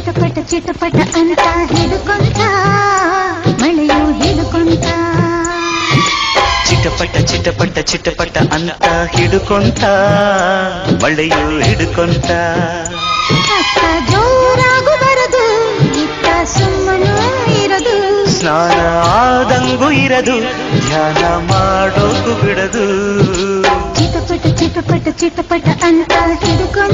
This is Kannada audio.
ಚಿಟಪಟ ಚಿಟಪಟ ಅಂತ ಹಿಡ್ಕೊಂತ ಮಳೆಯು ಹಿಡ್ಕೊಂತ ಚಿಟಪಟ ಚಿಟಪಟ ಚಿಟಪಟ ಅಂತ ಹಿಡ್ಕೊಂತ ಮಳೆಯು ಹಿಡ್ಕೊಂತ ಅತ್ತ ಜೋರಾಗು ಬರದು ಇತ್ತ ಸುಮ್ಮನೂ ಇರದು ಸ್ನಾನ ಆದಂಗೂ ಇರದು ಧ್ಯಾನ ಮಾಡೋದು ಬಿಡದು ಚಿಟಪಟ ಚಿಟಪಟ ಚಿಟಪಟ ಅಂತ ಹಿಡ್ಕೊಂತ